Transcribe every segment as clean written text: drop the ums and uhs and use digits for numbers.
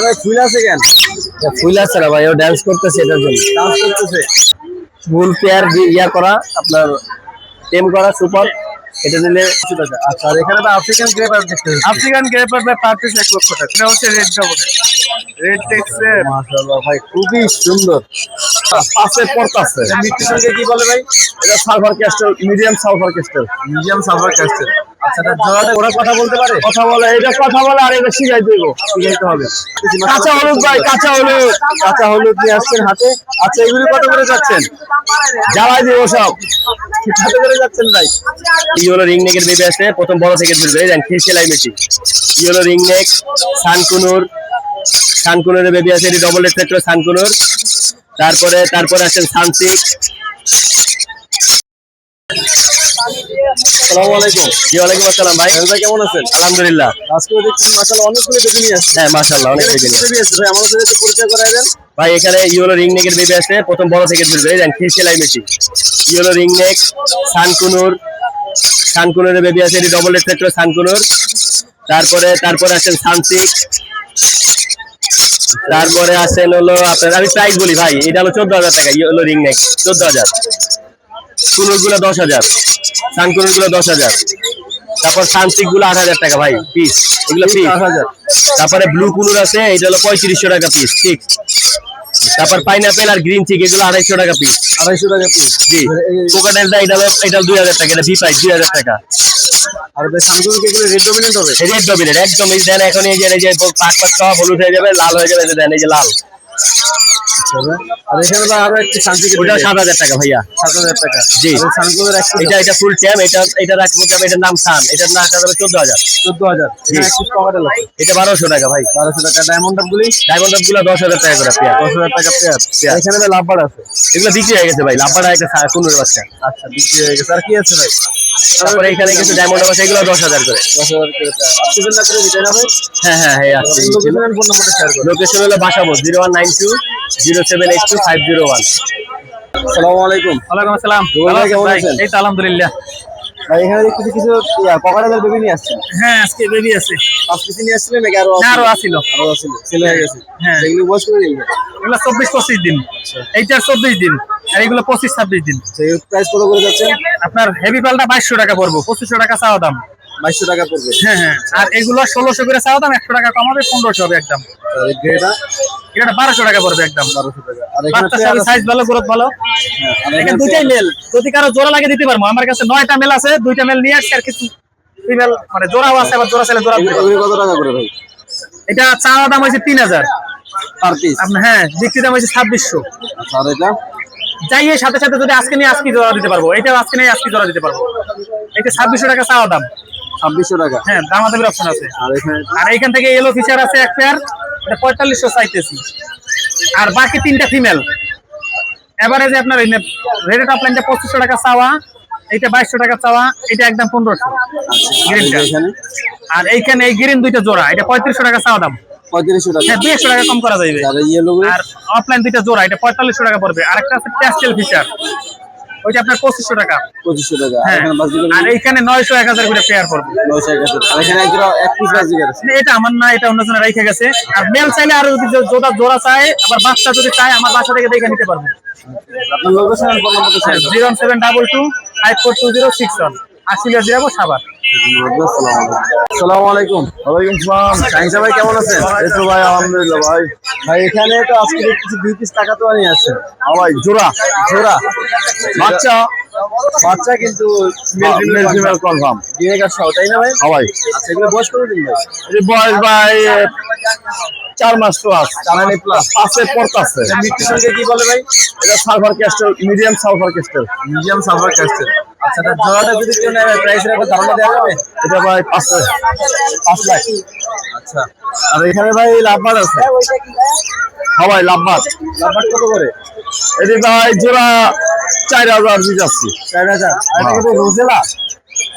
ভাই ফুল আছে কেন? ফুল আছে না ভাই, ও ডান্স করতেছে এটার জন্য। ডান্স করতেছে ফুল পেয়ার ইয়া করা আপনার টেম করা সুপার, এটা দিলে কিছু টাকা। আচ্ছা, আর এখানে তো আফ্রিকান গ্রেপার দেখতে পাচ্ছি। আফ্রিকান গ্রেপার ভাই পার পিস 1 লক্ষ টাকা। এটা হচ্ছে রেড ডবল, রেড টেক্সের। মাশাআল্লাহ ভাই, খুবই সুন্দর। পাশে পড়তাছে। মিষ্টির সঙ্গে কি বলে ভাই? এটা sulphur castle, medium sulphur castle. Medium sulphur castle. আচ্ছা, এটা জোড়াটা ওরা কথা বলতে পারে? কথা বলে, এটা কথা বলে আর এটা শিখাই দেব। শিখাইতে হবে। কাঁচা হলুদ ভাই, কাঁচা হলুদ। কাঁচা হলুদ নিয়ে আসছেন হাতে। আচ্ছা, এগুলি কত করে যাচ্ছেন? জ্বালাই দিব সব। কত করে যাচ্ছেন ভাই? এই হলো রিং নেকের বেবি আছে, প্রথম বড় থেকে শুরু করে দেন সেলাই মেশিন। এই হলো রিং নেক, সানকুনুর, সানকুনুরের বেবি আছে, এটি ডবল এক্সেট্র সানকুনুর। তারপরে আছেন সানসিক। আসসালামু আলাইকুম। জি ওয়ালাইকুম আসসালাম ভাই। ভাই কেমন আছেন? আলহামদুলিল্লাহ। আজকে দেখছি মাশাআল্লাহ অনেকগুলো বেবি নিয়ে আসছেন। হ্যাঁ মাশাআল্লাহ, অনেক বেবি নিয়ে। বেবি আছে ভাই, আমাদের সাথে একটু পরিচয় করায় দেন। ভাই এখানে ইয়েলো রিং নেকের বেবি আছে, প্রথম বড় থেকে শুরু করে দেন সেলাই machine. Yellow ring neck, সানকুনুর, সানকুনুরের baby আছে, এটি ডবল এক্সেট্র সানকুনুর। তারপরে আছেন সানসিক। তারপরে আছেন হলো আপনার, আমি প্রাইস বলি ভাই, এটা হলো 14,000 টাকা। ইয়েলো রিং নেক 14,000, কুনুর গুলো 10,000, সানকুনুর গুলো 10,000। তারপর সানসিক গুলো 8,000 টাকা ভাই পিস, এগুলো পিস 8,000। তারপরে ব্লু কুনুর আছে, এটা হলো 3500 টাকা পিস ঠিক। তারপর পাইনাপেল আর গ্রিন চিক এগুলো 250 টাকা পিস। 250 টাকা পিস। জি, কোকাটেলটা এটা 2,000 টাকা, এটা ভি প্রাইস 2,000 টাকা। আর ভাই সানকুনুর কি এগুলো রেড ডমিনেন্ট হবে? রেড ডমিনেট একদম। এই দেন এখন এই যে পাক সব হলুদ হয়ে যাবে, লাল হয়ে যাবে, এই যে দেন এই যে লাল। আর এখানে ভাই আরো একটি সানকুনুর, ওটা 7,000 টাকা ভাইয়া। 7,000 টাকা। জি, আর সানকুনুর এটা ফুল ট্যাম, এটা রাখবো যাবে, এটার নাম সান, এটার নাম যাবে 14,000। 14,000। জি। এখানে একটু ককাটেল আছে। এটা 1,200 টাকা ভাই। 1200 টাকা। ডায়মন্ড আপগুলি ডায়মন্ড গুলো 10,000 টাকা করে পেয়ার। 10,000 টাকা পেয়ার। এখানে ভাই লাভবার আছে। এগুলো বিক্রি হয়ে গেছে ভাই, লাভবাটা একটা কুনুর বাচ্চা। আচ্ছা, বিক্রি হয়ে গেছে। আর কি আছে ভাই? তারপরে এখানে কিছু ডায়মন্ড আছে, এগুলো 10,000 করে। 10,000 করে পেয়ার। আপনাদের না করে দিতে না ভাই? হ্যাঁ আছে। লোকেশন ফোন নাম্বারটা শেয়ার করুন। লোকেশন হলো বাসাবো 01920782 501। আসসালামু আলাইকুম। ওয়ালাইকুম আসসালাম। ভাই কেমন আছেন? এই তো আলহামদুলিল্লাহ। ভাই এখানে দেখতেছি কিছু ককাটেলের বেবি নিয়ে আসছেন। হ্যাঁ আজকে বেবি আছে। 5 পিস নিয়ে আসছিলেন নাকি আরো? না আরো আছিল। আরো আছিল, সেল হয়ে গেছে। হ্যাঁ। এগুলো বয়স করে দিন ভাই। এগুলো 24-25 দিন, এইটার 24 দিন, আর এগুলো 25-26 দিন। সেই প্রাইস কত করে যাচ্ছে? আপনার হেভি পালটা 2200 টাকা পড়বো, 2500 টাকা চাওয়া দাম। 2200 টাকা পড়বে। হ্যাঁ। আর এগুলো 1600 করে চাওয়া দাম, 100 টাকা কমাবে, 1500 হবে একদম। আর এই গ্রেটা এটা 1200 টাকা পড়বে একদম। 1200 টাকা। আর এখানে বাচ্চা সাইজ ভালো, গ্রোথ ভালো। আর এখানে এখানে দুইটাই মেল, যদি কারো জোড়া লাগে দিতে পারবো। আমার কাছে 9টা মেল আছে, 2টা মেল নিয়ে আসছি, আর কিছু ফিমেল মানে জোড়াও আছে, আবার জোড়া ছেলে জোড়া দিতে পারবো। এগুলো কত টাকা করে ভাই? এটা চাওয়া দাম হয়েছে 3000 পার পিস। আপনার। হ্যাঁ, বিক্রি দাম হয়েছে 2600। আচ্ছা, আর এটা যাইয়ে সাথে সাথে যদি আজকে নিয়ে আজকে জোড়া দিতে পারবো, এটা আজকে নিয়ে আজকে জোড়া দিতে পারবো। এটা 2600 টাকা চাওয়া দাম। 2600 টাকা। হ্যাঁ, দামাদামির অপশন আছে। আর এখানে আর এইখান থেকে ইয়েলো ফিচার আছে এক পেয়ার, এটা 4500 চাইতেছি। আর বাকি 3টা ফিমেল। এভারেজে আপনার রেড টপ লাইনটা 2500 টাকা চাওয়া, এইটা 2200 টাকা চাওয়া, এটা একদম 1500 গ্রিনটা। এখানে আর এইখানে এই গ্রিন দুইটা জোড়া, এটা 3500 টাকা চাওয়া দাম। 3500 টাকা। হ্যাঁ, 200 টাকা কম করা যাবে। আর ইয়েলো আর অফলাইন দুইটা জোড়া, এটা 4500 টাকা পড়বে। আর একটা আছে প্যাস্টেল ফিচার, ওইটা আপনার 2500 টাকা। 2500 টাকা। আর হ্যাঁ, এখানে বাজিকার আর এইখানে 900 1000 করে পেয়ার পড়বে। 900 টাকা। আর এখানে এক পিস বাজিকার আছে। এটা আমার না, এটা অন্যজনে রেখে গেছে। আর মেল চাইলে আর যদি জোড়া চায়, আবার বাচ্চা যদি চায়, আমার বাসা থেকে দেখে নিতে পারবে। আপনার লোকেশন আর ফোন নাম্বারটা শেয়ার করুন। 07225426061 আশুলিয়া যাবো সাভার। আসসালামু আলাইকুম। ওয়ালাইকুম সালাম। শাহিন ভাই কেমন আছেন? এই তো ভাই আলহামদুলিল্লাহ ভাই। ভাই এখানে তো আজকে কিছু 2 পিস টাকা তো নিয়ে আসছেন। ভাই জোড়া জোড়া বাচ্চা, বাচ্চা কিন্তু মেল ফিমেল কনফার্ম। ভিনেগার সহ, তাই না ভাই? ভাই আচ্ছা, এগুলো বয়স করে দিন ভাই। এই বয়স ভাই 4 মাস প্লাস। 4 মাস প্লাস। পাশে পড়তাছে। মিষ্টির সঙ্গে কি বলে ভাই? এটা sulphur castle, medium sulphur castle. Medium sulphur castle. আচ্ছা, তার জোড়াটা যদি কেউ নেয় প্রাইসের একটা ধারণা দেওয়া যাবে? এটা ভাই 5 লাখ। আচ্ছা, আর এখানে ভাই লাভবার আছে। হ্যাঁ ভাই লাভবাদ। লাভবার কত করে? এটি ভাই জোড়া 4,000 দিয়ে যাচ্ছি। 4000। আর এটা কিন্তু রোজেলা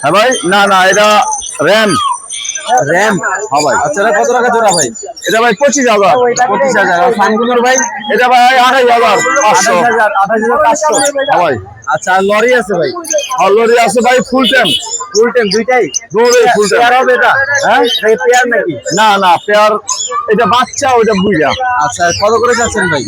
হ্যাঁ ভাই, না এটা র্যাম। র্যাম। হ্যাঁ ভাই। আচ্ছা, এটা কত টাকা জোড়া ভাই? এটা ভাই 25,000। 25,000। আর ফানগুলোর ভাই? এটা ভাই 28,500। 28,500। হ্যাঁ ভাই। আচ্ছা, আর লরি আছে ভাই? অলরেডি আছে ভাই ফুল টাইম। ফুল টাইম দুইটাই ফুল পেয়ার হবে এটা? হ্যাঁ এই পেয়ার নাকি? না না পেয়ার, এটা বাচ্চা ওইটা বুইরা। আচ্ছা কত করে যাচ্ছেন ভাই?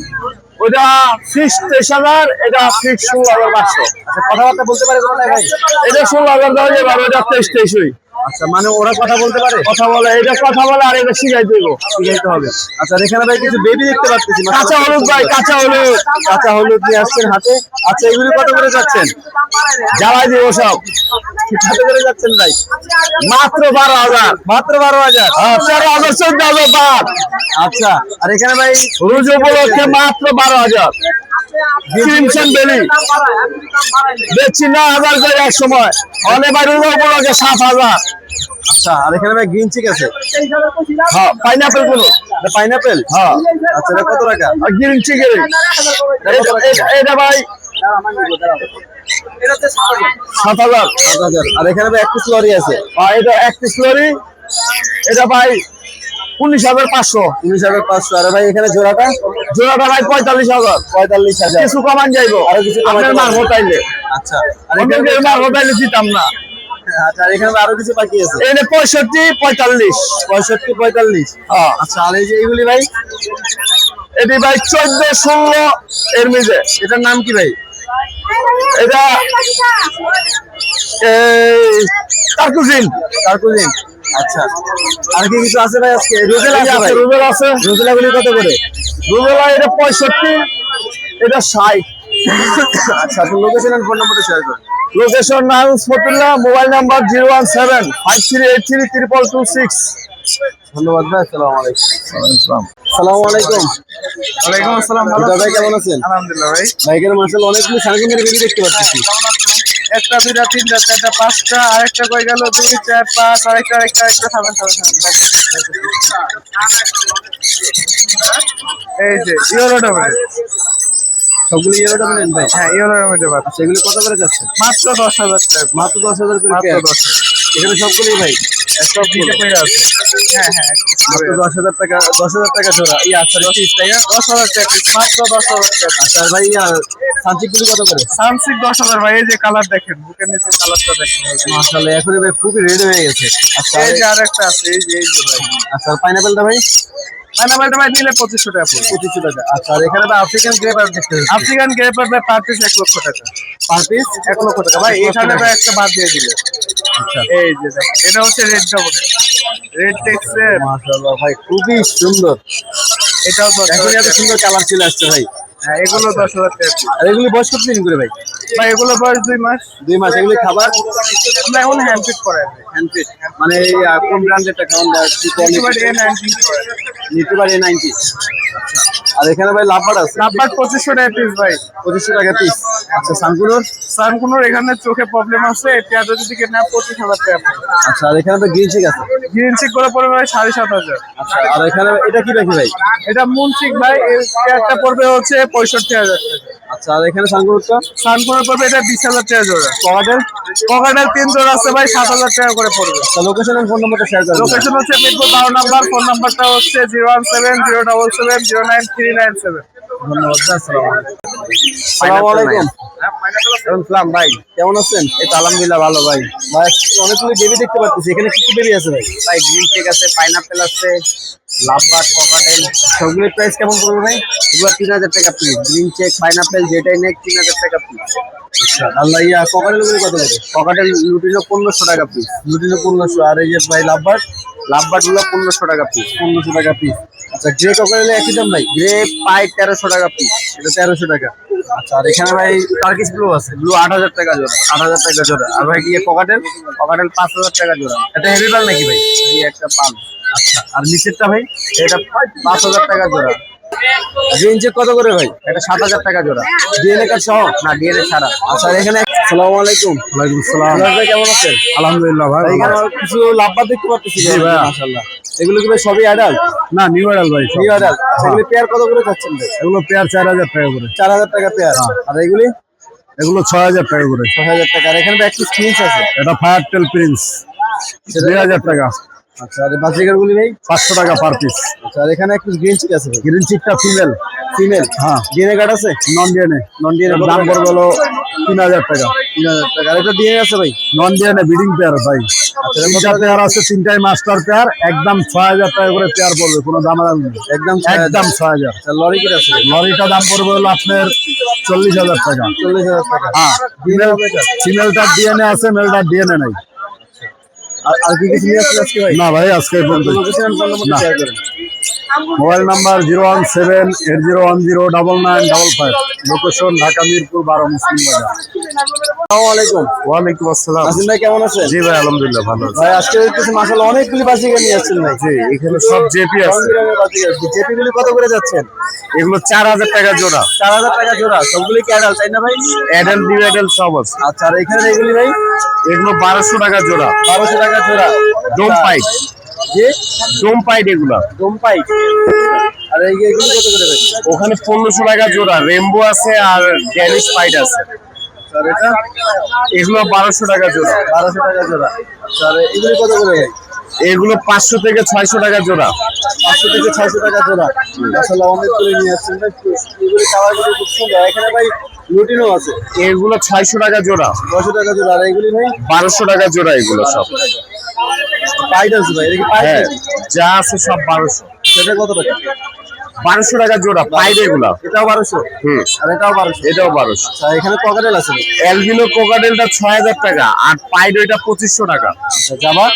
ওইটা ফিক্স 23,000, এটা ফিক্স 16,500। আচ্ছা কথাবার্তা বলতে পারে কোনো ভাই? এটা 16,000 দেওয়া যাবে, আর ওইটা 23,000। আচ্ছা মানে ওরা কথা বলতে পারে? কথা বলে, এটা কথা বলে, আর এটা শিখাই দেব, শিখাইতে হবে। আচ্ছা আর এখানে ভাই কিছু বেবি দেখতে পাচ্ছি, কাঁচা হলুদ ভাই, কাঁচা হলুদ। কাঁচা হলুদ নিয়ে আসছেন হাতে। আচ্ছা এগুলি কত করে যাচ্ছেন? জ্বালাই দিব সব। কত করে যাচ্ছেন ভাই? মাত্র 12,000। মাত্র 12,000। 13,000, 14,000 বাদ। আচ্ছা আর এখানে ভাই রোজ উপলক্ষে মাত্র 12,000। ক্রিমসন বেলি বেচছি 9,000 করে এক সময়, অনেক ভাই রোজ উপলক্ষে 7,000। আচ্ছা আর এখানে ভাই গ্রিন চিক আছে? হ্যাঁ পাইনাপেল গুলো, পাইনাপেল। হ্যাঁ আচ্ছা এটা কত টাকা? আর গ্রিন চিকেন এটা ভাই 7,000। 5,000। আর এখানে ভাই এক পিস লরি আছে? আর এটা এক পিস লরি, এটা ভাই 19,500। 19,500। আর ভাই এখানে জোড়াটা? জোড়াটা ভাই 45,000। 45,000। কিছু কমান যাইবো, আরো কিছু কমাইতে আপনার মার পারবেন? হতাইলে। আচ্ছা আর এখানে অন্যদের মার হতাইলে দিতাম না। আচ্ছা আর এখানে আরো কিছু বাকি আছে? এটা 65, 45। 65, 45। হ্যাঁ আচ্ছা আর এই যে এইগুলি ভাই? এটি ভাই 14, 16 এর মধ্যে। এটার নাম কি ভাই? এটা টার্কুজিন। কার্কুজিন। আচ্ছা আর কি কিছু আছে ভাই আজকে? রোজেলা আছে ভাই? রুবেল আছে। রোজেলা গুলি কত করে? রুবেলা এটা 65, এটা 60। আচ্ছা আপনার লোকেশন আর ফোন নাম্বারটা শেয়ার করুন। লোকেশন নাম ফতুল্লাহ, মোবাইল নাম্বার 01753323226। ধন্যবাদ ভাই। আসসালামু আলাইকুম। আসসালামু আলাইকুম। ওয়ালাইকুম আসসালাম। ভালো হুদা ভাই কেমন আছেন? আলহামদুলিল্লাহ ভাই। বাইকের মার্শাল অনেকগুলো সার্কিটের বেবি দেখতে পাচ্ছি। একটা, দুইটা, তিনটা, চারটা, পাঁচটা, আরেকটা কই গেল? 2, 4, 5, আরেকটা থামেন। এই যে ইউরোটা ভাই। সবগুলো ইয়েলো ডাবলেন ভাই? হ্যাঁ ইউরোর মধ্যে বাদ। সেগুলো কত করে যাচ্ছে? মাত্র 10,000 টাকা। মাত্র 10,000 করে মাত্র পেয়ার। 10,000। এখানে সবগুলোই ভাই সব নিচে পড়ে আছে। হ্যাঁ মাত্র 10,000 টাকা। 10,000 টাকা জোড়া। সরি 30 টাকা। 10,000 টাকা piece, মাত্র 10,000 টাকা। আচ্ছা ভাই সানচিকগুলো কত করে? সানসিক 10,000 ভাই। এই যে কালার দেখেন, বুকের নিচে কালারটা দেখেন। মাশাআল্লাহ এখনই ভাই খুবই রেডি হয়ে গেছে। আচ্ছা এই যে আরেকটা আছে, এই যে ভাই। আচ্ছা পাইনাপেলটা ভাই? পাইনাপেলটা ভাই নিলে 2,500 টাকা পড়বে। 2500 টাকা। আচ্ছা আর এখানে ভাই আফ্রিকান গ্রেপ আর দেখতে পাচ্ছি। আফ্রিকান গ্রেপার ভাই পার পিস 1 লক্ষ টাকা। পার পিস 1 লক্ষ টাকা ভাই। এখানে ভাই একটা বাদ দিয়ে দিলে। আচ্ছা এই যে দেখেন, এটা হচ্ছে রেড ডবল, রেড টেক্সের। মাশাআল্লাহ ভাই খুবই সুন্দর। এটাও এখন এত 10,000 সুন্দর কালার চলে আসছে ভাই। হ্যাঁ এগুলো 10,000 টাকা piece। আর এগুলি বয়স কত দিন করে ভাই? ভাই এগুলো বয়স 2 মাস। 2 মাস। এগুলি খাবার আমরা এখন হ্যান্ড ফিট করাই ভাই। হ্যান্ডফিট মানে এই কোন ব্র্যান্ডের টাকা আমরা কি কোয়ালিটি? একেবারে A19 করাই। নিতে পারি 90। আর এখানে ভাই লাভবার আছে? লাভবাট 2,500 টাকা পিস ভাই। 2500 টাকা পিস। আচ্ছা সানকুনোর? সানকুনোর এখানে চোখে প্রবলেম আছে, পেঁয়াজও যদি কেনা 25,000 টাকা পড়বে। আচ্ছা আর এখানে ভাই গ্রিন চিক আছে? গ্রিন চিক করে পড়বে ভাই 7,500। আচ্ছা আর এখানে এটা কি রাখি ভাই? এটা মুনচিক ভাই, এর পেঁয়াজটা পড়বে হচ্ছে 65,000 টাকা। আচ্ছা আর এখানে সানকুনোরটা? সানকুনোর পড়বে এটা 20,000 টাকা জোড়া। ককাটেল? পকেটের 3 জোড়া আছে ভাই, 7,000 টাকা করে পড়বে। আচ্ছা লোকেশন আর ফোন নাম্বারটা শেয়ার করুন। লোকেশন হচ্ছে মিরপুর 12 নাম্বার, ফোন নাম্বারটা হচ্ছে 01707709397। ধন্যবাদ। আসসালামু আলাইকুম। আসসালামু আলাইকুম। সালাম ভাই। কেমন আছেন? এই তো আলহামদুলিল্লাহ ভালো ভাই। ভাই অনেকগুলো বেবি দেখতে পাচ্ছি। এখানে কি কি বেবি আছে ভাই? ভাই গ্রিন চেক আছে, পাইনাপেল আছে, লাভবাট, ককাটেল। সবগুলোর প্রাইস কেমন পড়বে ভাই? এগুলো 3,000 টাকা পিস। গ্রিন চেক, পাইনাপেল যেটাই নেক 3,000 টাকা পিস। আচ্ছা আল্লাহ কোকাটেল গুলো কত করে? ককাটেল লুটিনো 1,500 টাকা পিস। দুটিতে 1500। আর এই যে ভাই লাভবার? লাভবাট গুলো 1,500 টাকা পিস। 1500 টাকা পিস। আচ্ছা গ্রে কোকাটেল একই দাম ভাই? গ্রে পাই 1,300 টাকা পিস। এটা 1300 টাকা। আচ্ছা আর এখানে ভাই টার্কিশ ব্লু আছে? ব্লু 8,000 টাকা জোড়া। 8000 টাকা জোড়া। আর ভাই কি কোকাটেল? ককাটেল 5,000 টাকা জোড়া। এটা হেভি পাল নাকি ভাই? এই একটা পাল। আচ্ছা আর নিচেরটা ভাই? এটা 5,000 টাকা জোড়া। গ্রিন চেক কত করে ভাই? এটা 7,000 টাকা জোড়া। ডিএনএ কার্ড সহ? না ডিএনএ ছাড়া। আচ্ছা আর এখানে আসসালামু আলাইকুম। ওয়ালাইকুম সালাম। ভাই কেমন আছেন? আলহামদুলিল্লাহ ভাই। ভাই এখানে কিছু লাভবার দেখতে পাচ্ছি। জি ভাই। মাশাআল্লাহ। এগুলো কি ভাই সবই অ্যাডাল্ট? না নিউ অ্যাডাল ভাই। New adult. সেগুলি পেয়ার কত করে যাচ্ছেন ভাই? এগুলো পেয়ার 4,000 টাকা করে। 4000 টাকা পেয়ার। আর এগুলি এগুলো 6,000 টাকা করে। 6000 টাকা। আর এখানে এক পিস প্রিন্স আছে? এটা ফায়ার টেল প্রিন্স 2,000 টাকা। আচ্ছা আর বাজিকার গুলি ভাই? 500 টাকা পার পিস। আচ্ছা আর এখানে এক পিস গ্রিন চিক আছে ভাই? গ্রিন চিকটা ফিমেল? হ্যাঁ ডিএনএ কার্ড আছে? Non DNA. নন ডিএনএ দাম পড়বে হলো 3,000 টাকা। 3000 টাকা। আর এটা দিয়ে আছে ভাই? নন ডিএনএ ব্রিডিং পেয়ার ভাই। তিনটা পেয়ার আছে, তিনটাই মাস্টার পেয়ার, একদম 6000 টাকা করে পেয়ার পড়বে, কোনো দামাদামি নেই, একদম একদম 6000। লরি কি আছে? লরিটা দাম পড়বে হলো আপনার 40,000 টাকা। 40,000 টাকা। হ্যাঁ, ফিমেলটার ডিএনএ আছে, মেলটার ডিএনএ নাই। আর কি কিছু নিয়ে আসলে আজকে ভাই? না ভাই, আজকে বলতে লোকেশন ফোন নাম্বার শেয়ার করেন। Mobile number 01780109955, location Dhaka Mirpur 12 মুসলিম বাজার। আসসালামু আলাইকুম। ওয়ালাইকুম আসসালাম। নাসিম ভাই কেমন আছেন? জি ভাই, আলহামদুলিল্লাহ ভালো আছি। ভাই আজকে দেখতেছি মাশাআল্লাহ অনেকগুলি বাজিগার নিয়ে আসছেন ভাই। জি, এখানে সব জেপি আছে। রঙের বাজিগার। জেপি গুলি কত করে যাচ্ছেন? এগুলো 4000 টাকা জোড়া। 4000 টাকা জোড়া। সবগুলি কি অ্যাডাল্ট তাই না ভাই? অ্যাডাল্ট নিউ অ্যাডাল্ট সব আছে। আচ্ছা, আর এখানে এগুলি ভাই এগুলো 1200 টাকা জোড়া। 1200 টাকা জোড়া। ডোম পাইট, জি ডোম পাইট এগুলা। ডোমপাই। আর এগুলি কত করে ভাই? ওখানে 1500 টাকা জোড়া। রেমবো আছে আর ড্যানিশ পাইট আছে। আর এটা এগুলো 1200 টাকা জোড়া। 1200 টাকা জোড়া। আচ্ছা, আর এগুলি কত করে ভাই? এগুলো 500 থেকে 600 টাকা জোড়া। 500 থেকে 600 টাকা জোড়া। আসলে অনেক করে নিয়ে আসছেন ভাই। এগুলি কালারগুলো খুব সুন্দর। এখানে ভাই লুটিনও আছে। এগুলো 600 টাকা জোড়া। 900 টাকা জোড়া। আর এগুলি ভাই 1200 টাকা জোড়া এগুলো সব। পাইড আছে ভাই। এটা কি পাইড? হ্যাঁ, যা আছে সব 1200। সেটা কত টাকা? 1200 টাকা জোড়া পাইট এগুলা। এটাও 1200। হুম, আর এটাও 1200। এটাও 1200। আচ্ছা, এখানে পকেটেল আছে ভাই। অ্যালবিনো কোকাডেলটা 6000 টাকা আর পাইড ওইটা 2500 টাকা। আচ্ছা, জামা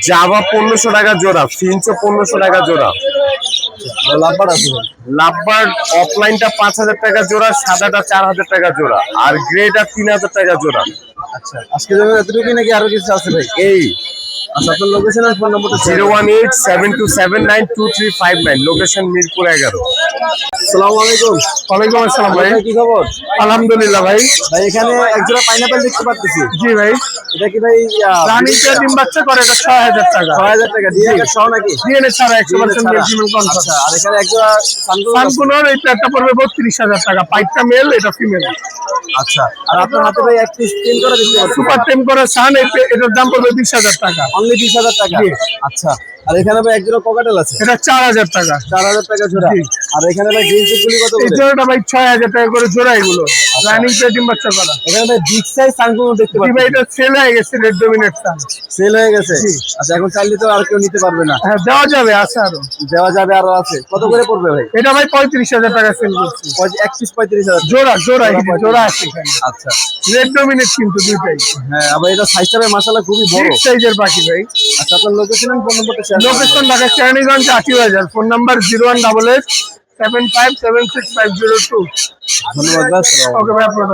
জাভা 1500 টাকা জোড়া, ফিঞ্চো 1500 টাকা জোড়া। লাভবার আছে ভাই। লাভবার্ড অফলাইনটা 5000 টাকা জোড়া, সাদাটা 4000 টাকা জোড়া আর গ্রেটা 3000 টাকা জোড়া। আচ্ছা, আজকে যেমন এতটুকুই নাকি আরো কিছু আছে ভাই? এই আচ্ছা, আপনার লোকেশন আর ফোন নাম্বারটা 01872792359, লোকেশন মিরপুর 11। আসসালামু আলাইকুম। ওয়ালাইকুম আসসালাম ভাই। ভাই কি খবর? আলহামদুলিল্লাহ ভাই। ভাই এখানে একজোড়া পাইনাপেল দেখতে পাচ্ছি। জি ভাই, এটা কি ভাই রানিটা ডিম বাচ্চা করে, এটা 6000 টাকা। 6000 টাকা দিয়ে এটা সহ নাকি? ডিএনএ ছাড়া 100% ছাড়া। Female confirm. আচ্ছা, আর এখানে একজোড়া সানকুন আছে। সানকুনোর এই পেয়ারটা পড়বে 32000 টাকা। পাইটটা মেল, এটা ফিমেল। আচ্ছা, আর আপনার হাতে ভাই এক পিস তিন করে দিতে পারছি। সুপার টেম করে সান, এটার দাম পড়বে 20000 টাকা। অনলি 20000 টাকা। জি। আচ্ছা, আর এখানে ভাই একজোড়া পকেটেল আছে। এটা 4000 টাকা। 4000 টাকা জোড়া। জি। আর এখানে ভাই গ্রিন চিপগুলি কত এই করে? জোড়াটা ভাই 6000 টাকা করে জোড়া এগুলো। রানিং ডিম বাচ্চা করা। এখানে ভাই বিগ সাইজ সানকুন দেখতে জি পাচ্ছি। ভাই, এটা সেল হয়ে গেছে, রেড ডমিনেট সান। সেল হয়ে গেছে। জি। আচ্ছা, এখন চাইলে তো আর কেউ নিতে পারবে না। হ্যাঁ, দেওয়া যাবে, আছে আরো। দেওয়া যাবে, আরো আছে। কত করে পড়বে ভাই? এটা ভাই 35000 টাকা সেল করছি। এক পিস 35,000। জোড়া জোড়া জোড়া আছে এখানে। আচ্ছা, রেড ডমিনেট কিন্তু দুইটাই। হ্যাঁ, আবার এটা সাইজটা ভাই মাশাআল্লাহ খুবই বড়। বিগ সাইজের পাখি ভাই। আচ্ছা, আপনার লোকেশন আর ফোন নাম্বারটা শেয়ার করুন। Location Dhaka Keraniganj 80,000। Phone number 01887576502। ধন্যবাদ ভাই। আসসালামু আলাইকুম। ওকে ভাই, আপনার